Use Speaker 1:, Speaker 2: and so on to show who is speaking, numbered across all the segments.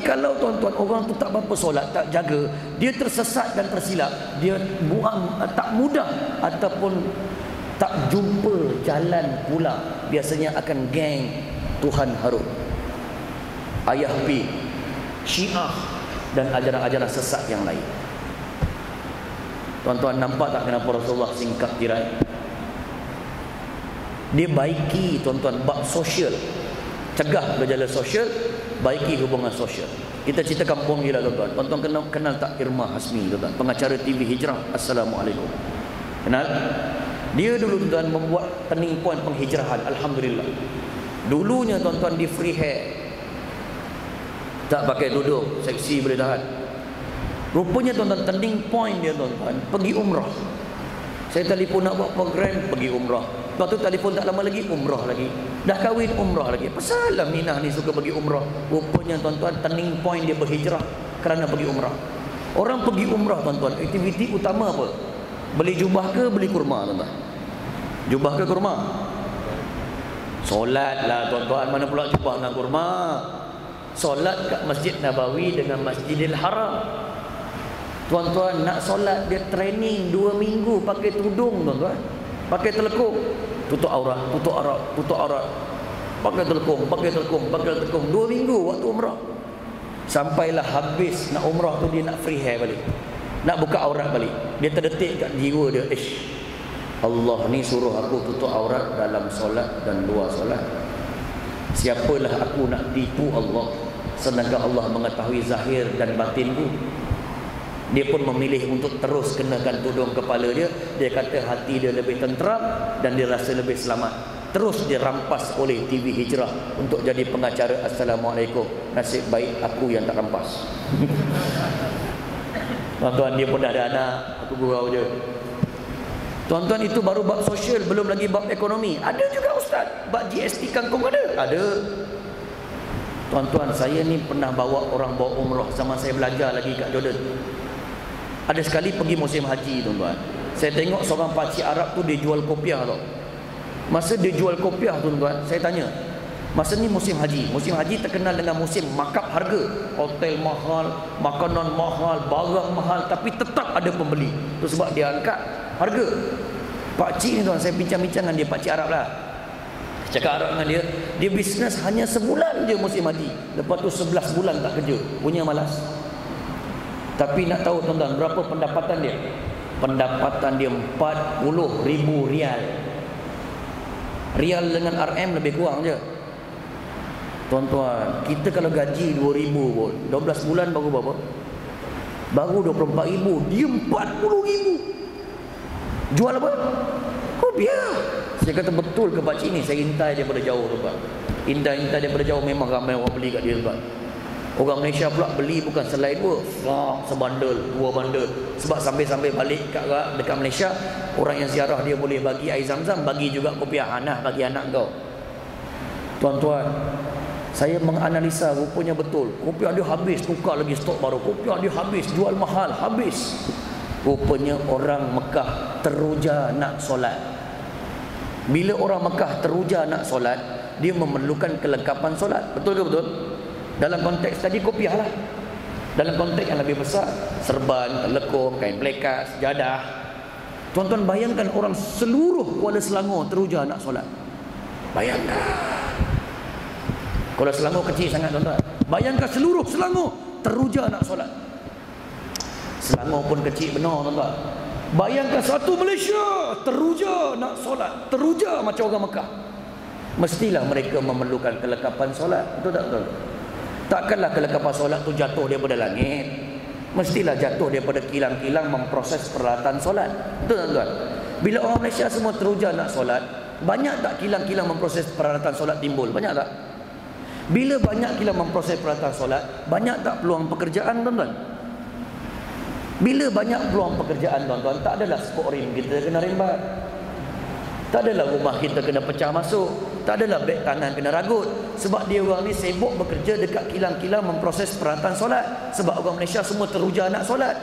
Speaker 1: kalau tuan-tuan orang tu tak berapa solat, tak jaga, dia tersesat dan tersilap, dia buang tak mudah ataupun tak jumpa jalan pula, biasanya akan geng Tuhan Harun, Ayah P, Syiah dan ajaran-ajaran sesat yang lain. Tuan-tuan nampak tak kenapa Rasulullah singkat tirai? Dia baiki tuan-tuan bab sosial, cegah gejala sosial, baiki hubungan sosial. Kita cerita kampung je lah tuan-tuan. Tuan-tuan kenal tak Irma Hasmi tuan-tuan, pengacara TV Hijrah? Assalamualaikum. Kenal? Dia dulu tuan-tuan membuat turning point penghijrahan. Alhamdulillah. Dulunya tuan-tuan di free hair, tak pakai tudung, seksi boleh tahan. Rupanya tuan-tuan turning point dia tuan-tuan pergi umrah. Saya telefon nak buat program, pergi umrah. Lepas tu telefon tak lama lagi, umrah lagi. Dah kahwin, umrah lagi. Pasal lah Minah ni suka pergi umrah. Rupanya tuan-tuan turning point dia berhijrah kerana pergi umrah. Orang pergi umrah tuan-tuan, aktiviti utama apa? Beli jubah ke beli kurma tuan-tuan? Jubah ke kurma? Solat lah tuan-tuan, mana pula jubah dengan kurma? Solat kat Masjid Nabawi dengan Masjidil Haram. Tuan-tuan nak solat, dia training 2 minggu pakai tudung tuan-tuan, pakai telekung, tutup aurat, tutup aurat, tutup aurat, pakai telekung, pakai telekung, pakai telekung, 2 minggu waktu umrah. Sampailah habis nak umrah tu, dia nak free hair balik, nak buka aurat balik. Dia terdetik kat jiwa dia, Allah ni suruh aku tutup aurat dalam solat dan luar solat. Siapalah aku nak tipu Allah, sedangkan Allah mengetahui zahir dan batinku. Dia pun memilih untuk terus kenakan tudung kepala dia. Dia kata hati dia lebih tenteram dan dia rasa lebih selamat. Terus dia rampas oleh TV Hijrah untuk jadi pengacara. Assalamualaikum, nasib baik aku yang tak rampas. Tuan-tuan, dia pun dah ada anak, aku gurau je. Tuan-tuan, itu baru bab sosial, belum lagi bab ekonomi. Ada juga ustaz, bab GST kangkung ada. Tuan-tuan, saya ni pernah bawa orang bawa umrah sama saya belajar lagi kat Jordan. Ada sekali pergi musim haji tuan-tuan, saya tengok seorang pakcik Arab tu dia jual kopiah tau. Masa dia jual kopiah tuan-tuan, saya tanya, masa ni musim haji terkenal dengan musim markup harga. Hotel mahal, makanan mahal, barang mahal, tapi tetap ada pembeli. Itu sebab dia angkat harga. Pakcik ni tuan, saya bincang-bincang dengan dia, pakcik Arab lah. Cakap Arab dengan dia, dia bisnes hanya sebulan je musim haji, lepas tu 11 bulan tak kerja, punya malas. Tapi nak tahu tuan-tuan berapa pendapatan dia? Pendapatan dia 40,000 rial. Rial dengan RM lebih kurang je. Tuan-tuan, kita kalau gaji 2,000 pun 12 bulan baru berapa? Baru 24,000. Dia 40,000. Jual apa? Kopiah. Saya kata betul ke pakcik ni? Saya intai daripada jauh tuan-tuan. Intai daripada jauh, memang ramai orang beli kat dia tuan. Orang Malaysia pula beli bukan selain dua, sebandel, 2 bandel. Sebab sambil-sambil balik dekat Malaysia, orang yang ziarah dia boleh bagi air zam-zam, bagi juga kopiah. Hanah bagi anak kau. Tuan-tuan, saya menganalisa, rupanya betul. Kopiah dia habis, tukar lagi stok baru. Kopiah dia habis, jual mahal, habis. Rupanya orang Mekah teruja nak solat. Bila orang Mekah teruja nak solat, dia memerlukan kelengkapan solat. Betul ke betul? Dalam konteks tadi kopiah lah. Dalam konteks yang lebih besar, serban, telekung, kain plekat, sejadah. Tuan-tuan bayangkan orang seluruh Kuala Selangor teruja nak solat. Bayangkan. Kuala Selangor kecil sangat tuan-tuan. Bayangkan seluruh Selangor teruja nak solat. Selangor pun kecil benar tuan-tuan. Bayangkan satu Malaysia teruja nak solat. Teruja macam orang Mekah. Mestilah mereka memerlukan kelengkapan solat. Betul tak betul? Takkanlah kelengkapan solat tu jatuh daripada langit. Mestilah jatuh daripada kilang-kilang memproses peralatan solat. Betul tak tuan? Bila orang Malaysia semua teruja nak solat, banyak tak kilang-kilang memproses peralatan solat timbul? Banyak tak? Bila banyak kilang memproses peralatan solat, banyak tak peluang pekerjaan tuan-tuan? Bila banyak peluang pekerjaan tuan-tuan, tak adalah sport rim kita kena rimbat. Tak adalah rumah kita kena pecah masuk. Tak adalah beg tangan kena ragut. Sebab dia orang ni sibuk bekerja dekat kilang-kilang memproses peralatan solat. Sebab orang Malaysia semua teruja nak solat.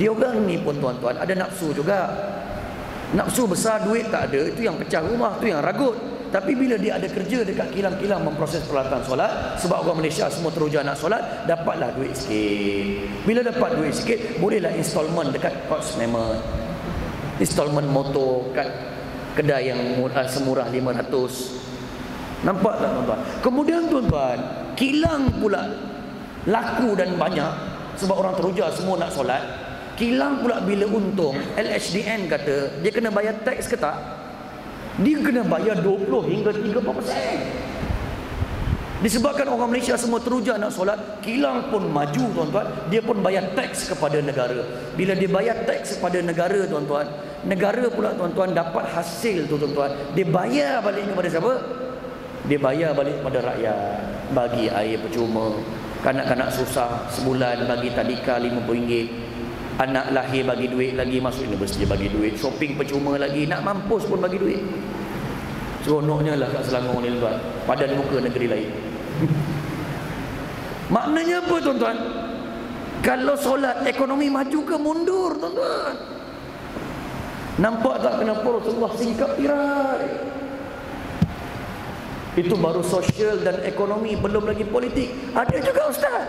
Speaker 1: Dia orang ni pun tuan-tuan ada nafsu juga. Nafsu besar, duit tak ada, itu yang pecah rumah, itu yang ragut. Tapi bila dia ada kerja dekat kilang-kilang memproses peralatan solat, sebab orang Malaysia semua teruja nak solat, dapatlah duit sikit. Bila dapat duit sikit, bolehlah installment dekat Coach Member, installment motor kat kedai yang semurah 500. Nampak tak tuan-tuan? Kemudian tuan-tuan, kilang pula laku dan banyak sebab orang teruja semua nak solat. Kilang pula bila untung, LHDN kata dia kena bayar teks ke tak? Dia kena bayar 20 hingga 30%. Disebabkan orang Malaysia semua teruja nak solat, kilang pun maju tuan-tuan, dia pun bayar teks kepada negara. Bila dia bayar teks kepada negara tuan-tuan, negara pula tuan-tuan dapat hasil tu tuan-tuan, dia bayar balik kepada siapa? Dia bayar balik kepada rakyat, bagi air percuma, kanak-kanak susah sebulan bagi tadika RM50, anak lahir bagi duit lagi, masuk universiti bagi duit, shopping percuma lagi, nak mampus pun bagi duit. Seronoknya lah kat Selangor ni tuan, padan muka negeri lain. Maknanya apa tuan-tuan? Kalau solat, ekonomi maju ke mundur tuan-tuan? Nampak tak kenapa Rasulullah singkap tirai? Itu baru sosial dan ekonomi, belum lagi politik. Ada juga ustaz.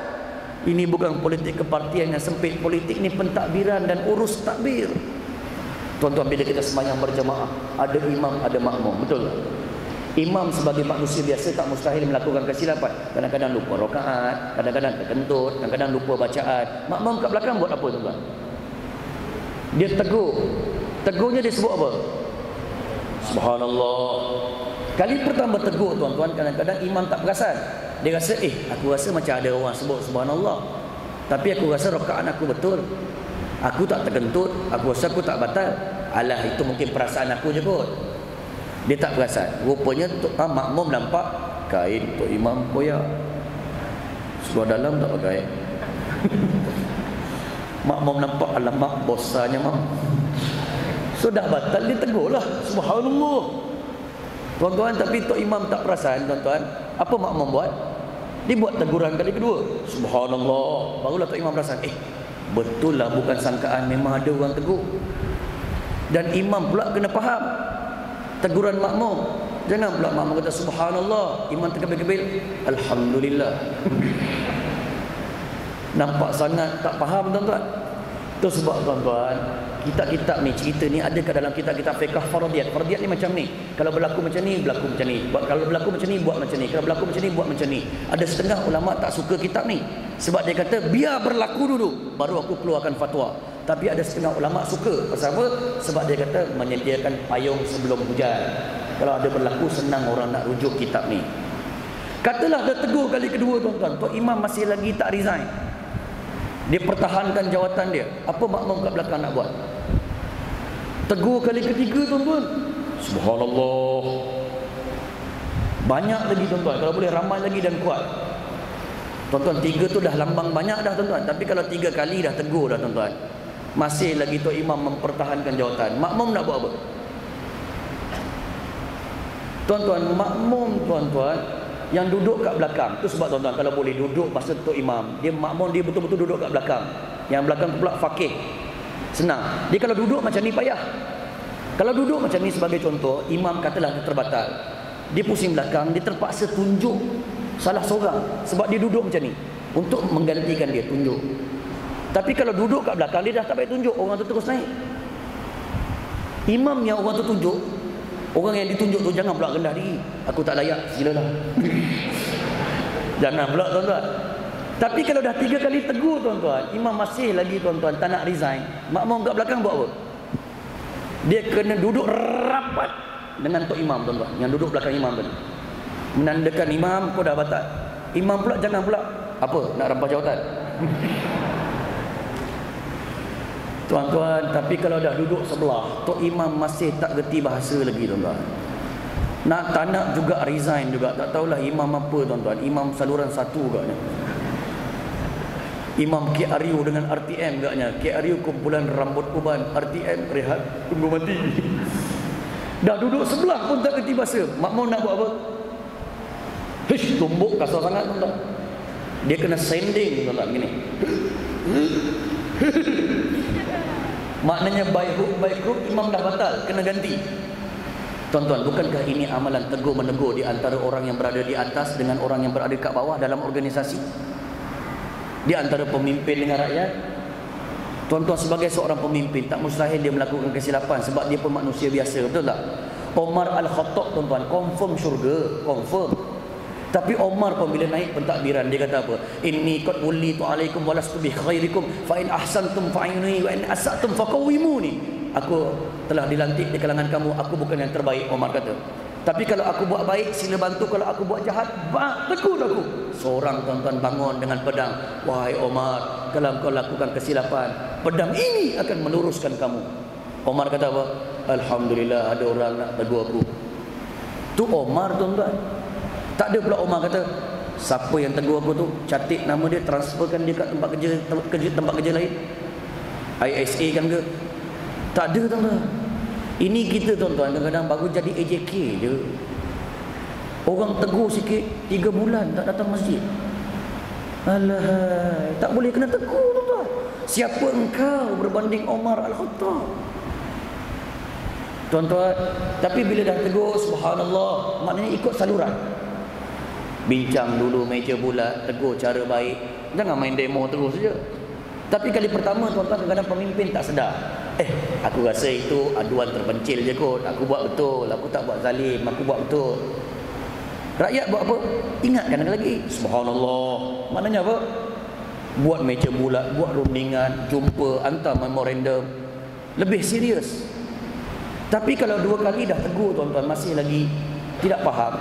Speaker 1: Ini bukan politik kepartian yang sempit. Politik ni pentakbiran dan urus takbir. Tuan-tuan, bila kita sembahyang berjemaah, ada imam, ada makmum, betul tak? Imam sebagai manusia biasa tak mustahil melakukan kesilapan. Kadang-kadang lupa rakaat, kadang-kadang terkentut, kadang-kadang lupa bacaan. Makmum kat belakang buat apa tuan-tuan? Dia tegur. Tegurnya dia sebut apa? Subhanallah. Kali pertama tegur tuan-tuan, kadang-kadang imam tak perasan. Dia rasa, aku rasa macam ada orang sebut subhanallah, tapi aku rasa rakaat aku betul, aku tak terkentut, aku rasa aku tak batal. Alah, itu mungkin perasaan aku je kot. Dia tak perasan. Rupanya makmum nampak kain Tok Imam koyak, seluar dalam tak pakai. Makmum nampak, alamak bosanya mam. So dah batal, dia tegurlah subhanallah tuan-tuan. Tapi Tok Imam tak perasan tuan-tuan. Apa makmum buat? Dia buat teguran kali kedua, subhanallah. Barulah Tok Imam perasan, betul lah, bukan sangkaan, memang ada orang tegur. Dan imam pula kena faham teguran makmum. Jangan pula makmum kata subhanallah, imam terkebil-kebil alhamdulillah. Nampak sangat tak faham tuan-tuan. Itu sebab tuan-tuan, kitab-kitab ni, cerita ni ada kat dalam kitab-kitab fiqh fardiyat. Fardiyat ni macam ni, kalau berlaku macam ni, berlaku macam ni. Kalau berlaku macam ni, buat macam ni. Kalau berlaku macam ni, buat macam ni. Ada setengah ulama tak suka kitab ni, sebab dia kata biar berlaku dulu baru aku keluarkan fatwa. Tapi ada setengah ulama suka. Pasal apa? Sebab dia kata menyediakan payung sebelum hujan. Kalau ada berlaku, senang orang nak rujuk kitab ni. Katalah dah tegur kali kedua tuan-tuan, Tok Imam masih lagi tak resign, dia pertahankan jawatan dia. Apa makmum kat belakang nak buat? Tegur kali ketiga tuan-tuan, subhanallah. Banyak lagi tuan-tuan, kalau boleh ramai lagi dan kuat. Tuan-tuan, 3 tu dah lambang banyak dah tuan-tuan. Tapi kalau 3 kali dah tegur dah tuan-tuan, masih lagi Tok Imam mempertahankan jawatan, makmum nak buat apa? Tuan-tuan, makmum tuan-tuan yang duduk kat belakang tu, sebab tuan-tuan kalau boleh duduk masa Tok Imam, dia makmum dia betul-betul duduk kat belakang. Yang belakang tu pula faqih, senang. Dia kalau duduk macam ni payah. Kalau duduk macam ni sebagai contoh, imam katalah terbatal, dia pusing belakang, dia terpaksa tunjuk salah seorang sebab dia duduk macam ni untuk menggantikan dia, tunjuk. Tapi kalau duduk kat belakang, dia dah tak payah tunjuk, orang tu terus naik. Imam yang orang tu tunjuk, orang yang ditunjuk tu jangan pula rendah diri, aku tak layak, silalah. Jangan pula tuan-tuan. Tapi kalau dah 3 kali tegur tuan-tuan, imam masih lagi tuan-tuan tak nak resign, makmum kat belakang buat apa? Dia kena duduk rapat dengan Tok Imam tuan-tuan, yang duduk belakang imam tadi, menandakan imam kau dah batal. Imam pula jangan pula apa, nak rampas jawatan. Tuan-tuan, tapi kalau dah duduk sebelah, Tok Imam masih tak gerti bahasa lagi tuan-tuan, nak tak nak juga resign juga, tak tahulah imam apa tuan-tuan, imam saluran 1 agaknya, imam KRU dengan RTM agaknya, KRU kumpulan rambut uban, RTM rehat tunggu mati. Dah duduk sebelah pun tak gerti bahasa, makmum nak buat apa? Tumbuk kasar sangat tuan-tuan, dia kena sending tuan-tuan gini. Maknanya by hook by crook imam dah batal, kena ganti. Tuan-tuan, bukankah ini amalan tegur menegur di antara orang yang berada di atas dengan orang yang berada kat bawah dalam organisasi? Di antara pemimpin dengan rakyat? Tuan-tuan, sebagai seorang pemimpin, tak mustahil dia melakukan kesilapan sebab dia pun manusia biasa, betul tak? Omar Al-Khattab, tuan-tuan, confirm syurga, confirm. Tapi Omar pun bila naik pentadbiran, dia kata apa? Inni qad wulitu alaikum walastu bi khairikum fa in ahsantum fa'inuni wa in asatum faqawwimuni. Aku telah dilantik di kalangan kamu, aku bukan yang terbaik, Omar kata. Tapi kalau aku buat baik, sila bantu. Kalau aku buat jahat, tegur aku. Seorang tuan-tuan bangun dengan pedang. Wahai Omar, kalau kau lakukan kesilapan, pedang ini akan meluruskan kamu. Omar kata apa? Alhamdulillah ada orang nak tegur aku. Tu Omar, tuan-tuan. Tak ada pula Omar kata, siapa yang tegur aku tu, catat nama dia, transferkan dia kat tempat kerja lain. ISA kan ke? Tak ada, tuan-tuan. Ini kita, tuan-tuan, kadang-kadang baru jadi AJK je. Orang tegur sikit 3 bulan tak datang masjid. Alah, tak boleh kena tegur, tuan-tuan. Siapa engkau berbanding Omar Al-Khattab? Tuan-tuan, tapi bila dah tegur, subhanallah, maknanya ikut saluran. Bincang dulu meja bulat, tegur cara baik. Jangan main demo terus saja. Tapi kali pertama, tuan-tuan, kadang-kadang pemimpin tak sedar. Aku rasa itu aduan terpencil je kot. Aku buat betul, aku tak buat zalim, aku buat betul. Rakyat buat apa? Ingatkan lagi. Subhanallah. Maknanya apa? Buat meja bulat, buat rundingan, jumpa, hantar memorandum. Lebih serius. Tapi kalau 2 kali dah tegur, tuan-tuan, masih lagi tidak faham.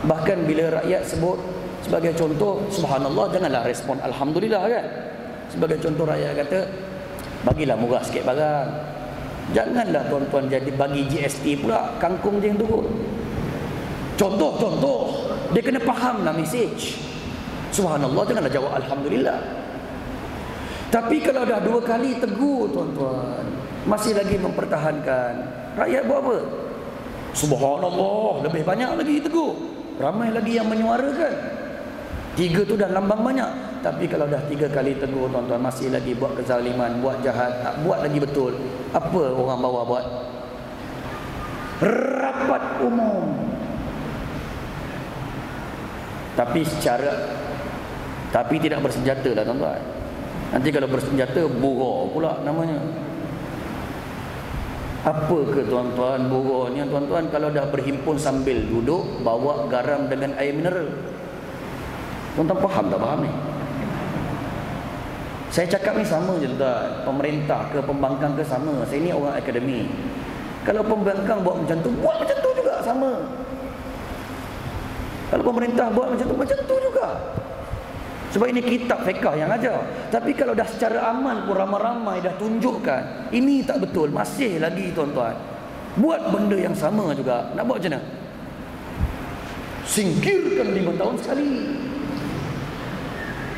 Speaker 1: Bahkan bila rakyat sebut sebagai contoh, subhanallah, janganlah respon alhamdulillah kan. Sebagai contoh, rakyat kata, bagilah murah sikit barang. Janganlah tuan-tuan jadi bagi GST pula, kangkung je yang turun. Contoh, dia kena fahamlah message. Subhanallah, janganlah jawab alhamdulillah. Tapi kalau dah 2 kali tegur, tuan-tuan, masih lagi mempertahankan, rakyat buat apa? Subhanallah, lebih banyak lagi tegur. Ramai lagi yang menyuarakan. 3 tu dah lambang banyak. Tapi kalau dah 3 kali tegur, tuan-tuan, masih lagi buat kezaliman, buat jahat, tak buat lagi betul, apa orang bawah buat? Rapat umum. Tapi tidak bersenjata lah, tuan-tuan. Nanti kalau bersenjata, buruh pula namanya. Apa ke, tuan-tuan, buruhnya, tuan-tuan, kalau dah berhimpun sambil duduk, bawa garam dengan air mineral. Tuan-tuan faham tak faham ni? Saya cakap ni sama je, tuan. Pemerintah ke pembangkang ke sama. Saya ni orang akademi. Kalau pembangkang buat macam tu juga sama. Kalau pemerintah buat macam tu juga. Sebab ini kitab fiqh yang ajar. Tapi kalau dah secara aman pun ramai-ramai dah tunjukkan ini tak betul, masih lagi, tuan-tuan, buat benda yang sama juga. Nak buat macam mana? Singkirkan 5 tahun sekali.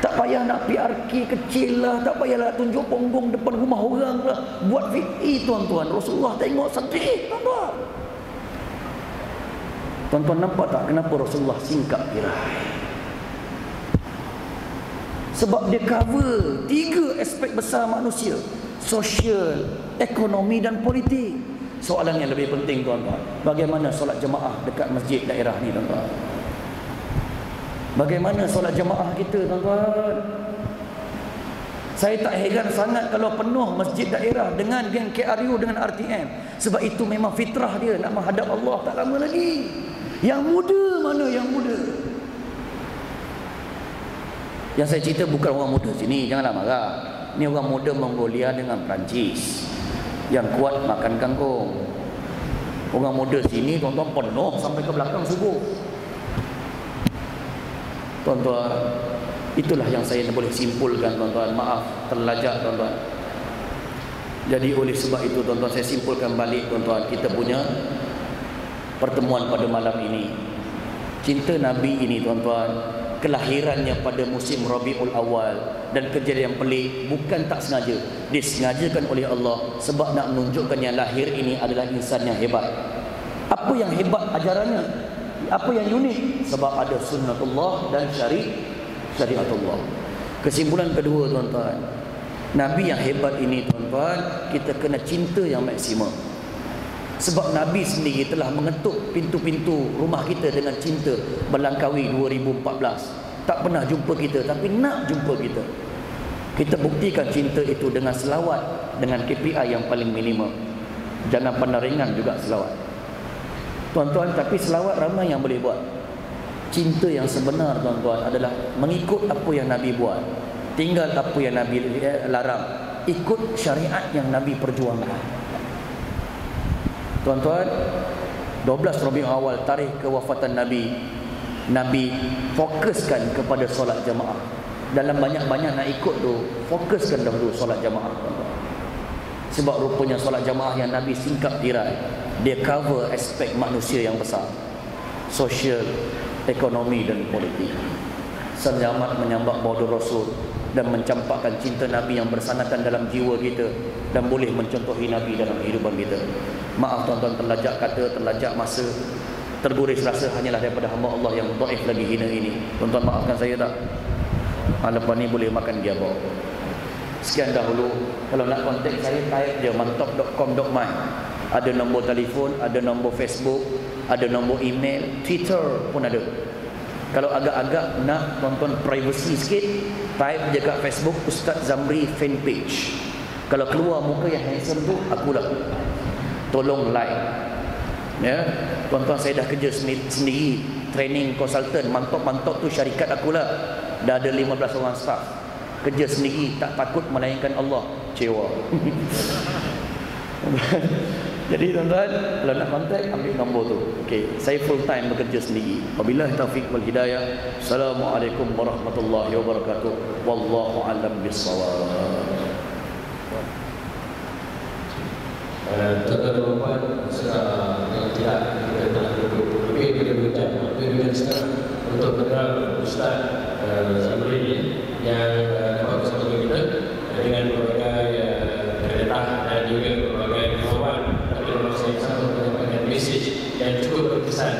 Speaker 1: Tak payah nak PRK kecil lah, tak payahlah tunjuk punggung depan rumah orang lah. Buat fi'i, tuan-tuan. Rasulullah tengok sedih, tuan-tuan. Tuan-tuan nampak tak kenapa Rasulullah singkap tirai? Sebab dia cover 3 aspek besar manusia: sosial, ekonomi dan politik. Soalan yang lebih penting, tuan-tuan, bagaimana solat jemaah dekat masjid daerah ni, tuan-tuan? Bagaimana solat jemaah kita, tuan-tuan? Saya tak heran sangat kalau penuh masjid daerah dengan geng KRU, dengan RTM. Sebab itu memang fitrah dia nak menghadap Allah tak lama lagi. Yang muda mana yang muda? Yang saya cerita bukan orang muda sini, janganlah marah. Ini orang muda Mongolia dengan Perancis yang kuat makan kangkung. Orang muda sini, tuan-tuan, penuh sampai ke belakang subuh. Tuan-tuan, itulah yang saya boleh simpulkan, tuan-tuan. Maaf terlajak, tuan-tuan. Jadi oleh sebab itu, tuan-tuan, saya simpulkan balik, tuan-tuan, kita punya pertemuan pada malam ini. Cinta Nabi ini, tuan-tuan, kelahirannya pada musim Rabiul Awal, dan kejadian pelik bukan tak sengaja, disengajakan oleh Allah sebab nak menunjukkan yang lahir ini adalah insan yang hebat. Apa yang hebat ajarannya? Apa yang unik? Sebab ada sunnatullah dan syariatullah. Kesimpulan kedua, tuan-tuan, Nabi yang hebat ini, tuan-tuan, kita kena cinta yang maksimum. Sebab Nabi sendiri telah mengetuk pintu-pintu rumah kita dengan cinta Melangkaui 2014. Tak pernah jumpa kita, tapi nak jumpa kita. Kita buktikan cinta itu dengan selawat, dengan KPI yang paling minimum. Jangan pandang ringan juga selawat, tuan-tuan. Tapi selawat ramai yang boleh buat. Cinta yang sebenar, tuan-tuan, adalah mengikut apa yang Nabi buat, tinggal apa yang Nabi larang, ikut syariat yang Nabi perjuangkan. Tuan-tuan, 12 Rabiul Awal, tarikh kewafatan Nabi, Nabi fokuskan kepada solat jamaah. Dalam banyak-banyak nak ikut tu, fokuskan dahulu solat jamaah, tuan-tuan. Sebab rupanya solat jamaah yang Nabi singkap tirai, dia cover aspek manusia yang besar, sosial, ekonomi dan politik. Selamat menyambak maulid Rasul dan mencampakkan cinta Nabi yang bersanatan dalam jiwa kita dan boleh mencontohi Nabi dalam kehidupan kita. Maaf tuan-tuan, terlajak kata, terlajak masa, terguris rasa hanyalah daripada hamba Allah yang dhaif lagi hina ini. Tuan-tuan maafkan saya tak? Lepas ni boleh makan giabok. Sekian dahulu. Kalau nak kontak saya, type je mantap.com.my. Ada nombor telefon, ada nombor Facebook, ada nombor email, Twitter pun ada. Kalau agak-agak nak tuan-tuan privacy sikit, type je kat Facebook Ustaz Zamri fanpage. Kalau keluar muka yang handsome tu, akulah. Tolong like. Ya, tuan-tuan, saya dah kerja sendiri, training konsultan, mantap-mantap tu syarikat akulah. Dah ada 15 orang staff. Kerja sendiri, tak takut melainkan Allah. Cewa. Jadi tuan-tuan, kalau nak kontak, ambil nombor tu. Okey, saya full time bekerja sendiri. Wabillahi taufiq wal hidayah. Assalamualaikum warahmatullahi wabarakatuh. Wallahu a'lam bissawab.
Speaker 2: Tuan-tuan dan puan, yang tidak kita telah lebih daripada 2 jam, hampir 2 jam setengah untuk mengenal Ustaz Zamri yang dapat bersama kita dengan berbagai keretah dan juga berbagai kawan, tapi dalam masa yang sama menyampaikan mesej yang cukup berkesan